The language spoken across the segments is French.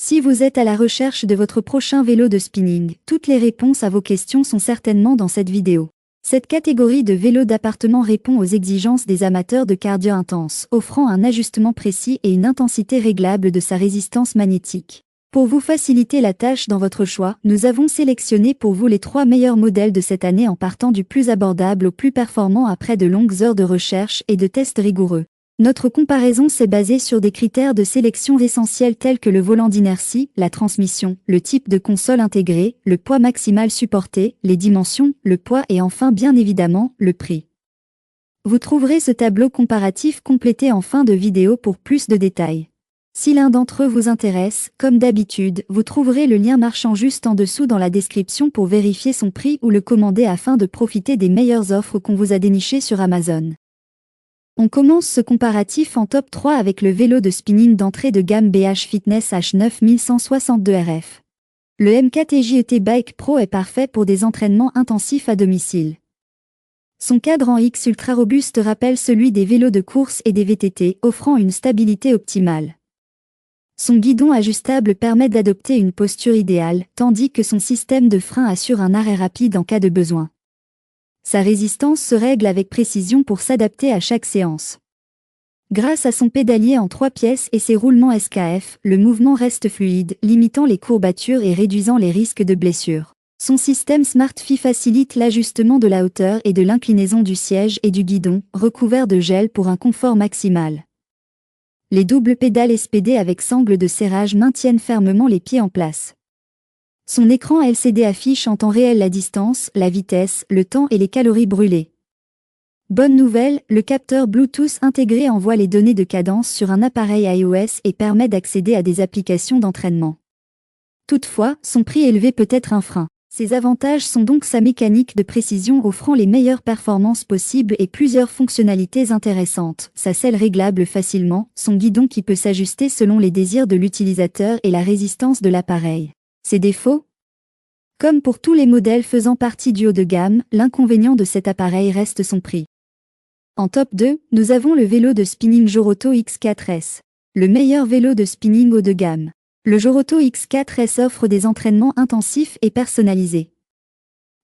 Si vous êtes à la recherche de votre prochain vélo de spinning, toutes les réponses à vos questions sont certainement dans cette vidéo. Cette catégorie de vélos d'appartement répond aux exigences des amateurs de cardio intense, offrant un ajustement précis et une intensité réglable de sa résistance magnétique. Pour vous faciliter la tâche dans votre choix, nous avons sélectionné pour vous les 3 meilleurs modèles de cette année en partant du plus abordable au plus performant après de longues heures de recherche et de tests rigoureux. Notre comparaison s'est basée sur des critères de sélection essentiels tels que le volant d'inertie, la transmission, le type de console intégrée, le poids maximal supporté, les dimensions, le poids et enfin bien évidemment, le prix. Vous trouverez ce tableau comparatif complété en fin de vidéo pour plus de détails. Si l'un d'entre eux vous intéresse, comme d'habitude, vous trouverez le lien marchand juste en dessous dans la description pour vérifier son prix ou le commander afin de profiter des meilleures offres qu'on vous a dénichées sur Amazon. On commence ce comparatif en top 3 avec le vélo de spinning d'entrée de gamme BH Fitness H9162 RF. Le MKTJET Bike Pro est parfait pour des entraînements intensifs à domicile. Son cadre en X ultra robuste rappelle celui des vélos de course et des VTT, offrant une stabilité optimale. Son guidon ajustable permet d'adopter une posture idéale, tandis que son système de frein assure un arrêt rapide en cas de besoin. Sa résistance se règle avec précision pour s'adapter à chaque séance. Grâce à son pédalier en 3 pièces et ses roulements SKF, le mouvement reste fluide, limitant les courbatures et réduisant les risques de blessures. Son système SmartFi facilite l'ajustement de la hauteur et de l'inclinaison du siège et du guidon, recouvert de gel pour un confort maximal. Les doubles pédales SPD avec sangle de serrage maintiennent fermement les pieds en place. Son écran LCD affiche en temps réel la distance, la vitesse, le temps et les calories brûlées. Bonne nouvelle, le capteur Bluetooth intégré envoie les données de cadence sur un appareil iOS et permet d'accéder à des applications d'entraînement. Toutefois, son prix élevé peut être un frein. Ses avantages sont donc sa mécanique de précision offrant les meilleures performances possibles et plusieurs fonctionnalités intéressantes, sa selle réglable facilement, son guidon qui peut s'ajuster selon les désirs de l'utilisateur et la résistance de l'appareil. Ses défauts ? Comme pour tous les modèles faisant partie du haut de gamme, l'inconvénient de cet appareil reste son prix. En top 2, nous avons le vélo de spinning Joroto X4S, le meilleur vélo de spinning haut de gamme. Le Joroto X4S offre des entraînements intensifs et personnalisés.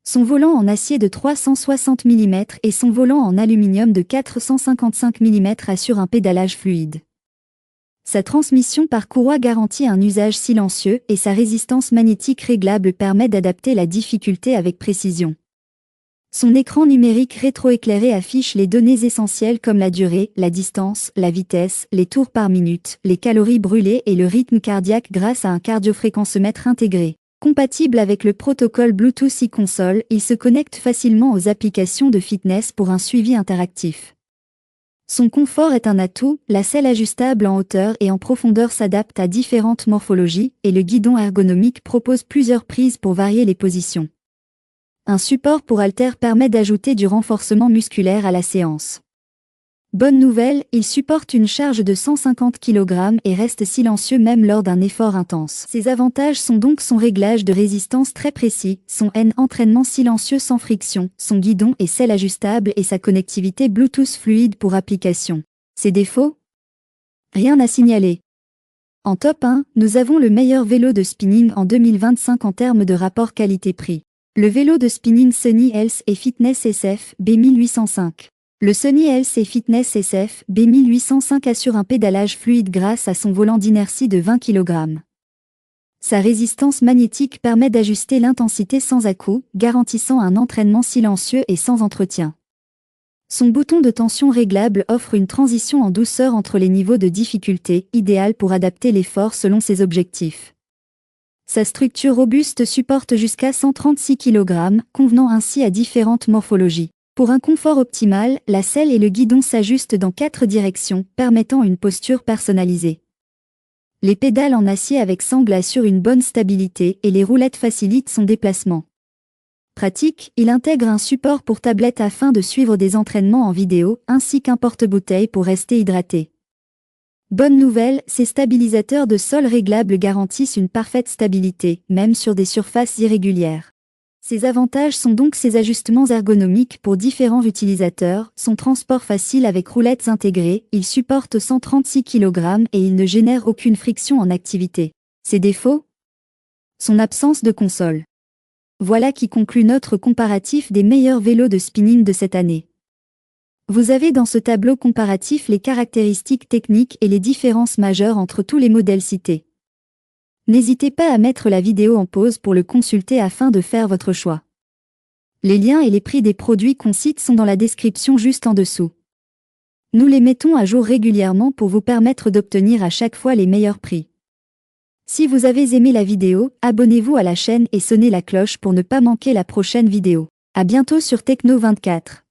Son volant en acier de 360 mm et son volant en aluminium de 455 mm assurent un pédalage fluide. Sa transmission par courroie garantit un usage silencieux et sa résistance magnétique réglable permet d'adapter la difficulté avec précision. Son écran numérique rétroéclairé affiche les données essentielles comme la durée, la distance, la vitesse, les tours par minute, les calories brûlées et le rythme cardiaque grâce à un cardiofréquencemètre intégré. Compatible avec le protocole Bluetooth e-console, il se connecte facilement aux applications de fitness pour un suivi interactif. Son confort est un atout, la selle ajustable en hauteur et en profondeur s'adapte à différentes morphologies, et le guidon ergonomique propose plusieurs prises pour varier les positions. Un support pour haltères permet d'ajouter du renforcement musculaire à la séance. Bonne nouvelle, il supporte une charge de 150 kg et reste silencieux même lors d'un effort intense. Ses avantages sont donc son réglage de résistance très précis, son entraînement silencieux sans friction, son guidon et selle ajustable et sa connectivité Bluetooth fluide pour application. Ses défauts ? Rien à signaler. En top 1, nous avons le meilleur vélo de spinning en 2025 en termes de rapport qualité-prix. Le vélo de spinning Sunny Health et Fitness SF B1805. Le Sunny Health et Fitness SF B1805 assure un pédalage fluide grâce à son volant d'inertie de 20 kg. Sa résistance magnétique permet d'ajuster l'intensité sans à-coups, garantissant un entraînement silencieux et sans entretien. Son bouton de tension réglable offre une transition en douceur entre les niveaux de difficulté, idéale pour adapter l'effort selon ses objectifs. Sa structure robuste supporte jusqu'à 136 kg, convenant ainsi à différentes morphologies. Pour un confort optimal, la selle et le guidon s'ajustent dans 4 directions, permettant une posture personnalisée. Les pédales en acier avec sangle assurent une bonne stabilité et les roulettes facilitent son déplacement. Pratique, il intègre un support pour tablette afin de suivre des entraînements en vidéo, ainsi qu'un porte-bouteille pour rester hydraté. Bonne nouvelle, ces stabilisateurs de sol réglables garantissent une parfaite stabilité, même sur des surfaces irrégulières. Ses avantages sont donc ses ajustements ergonomiques pour différents utilisateurs, son transport facile avec roulettes intégrées, il supporte 136 kg et il ne génère aucune friction en activité. Ses défauts? Son absence de console. Voilà qui conclut notre comparatif des meilleurs vélos de spinning de cette année. Vous avez dans ce tableau comparatif les caractéristiques techniques et les différences majeures entre tous les modèles cités. N'hésitez pas à mettre la vidéo en pause pour le consulter afin de faire votre choix. Les liens et les prix des produits qu'on cite sont dans la description juste en dessous. Nous les mettons à jour régulièrement pour vous permettre d'obtenir à chaque fois les meilleurs prix. Si vous avez aimé la vidéo, abonnez-vous à la chaîne et sonnez la cloche pour ne pas manquer la prochaine vidéo. À bientôt sur Techno24.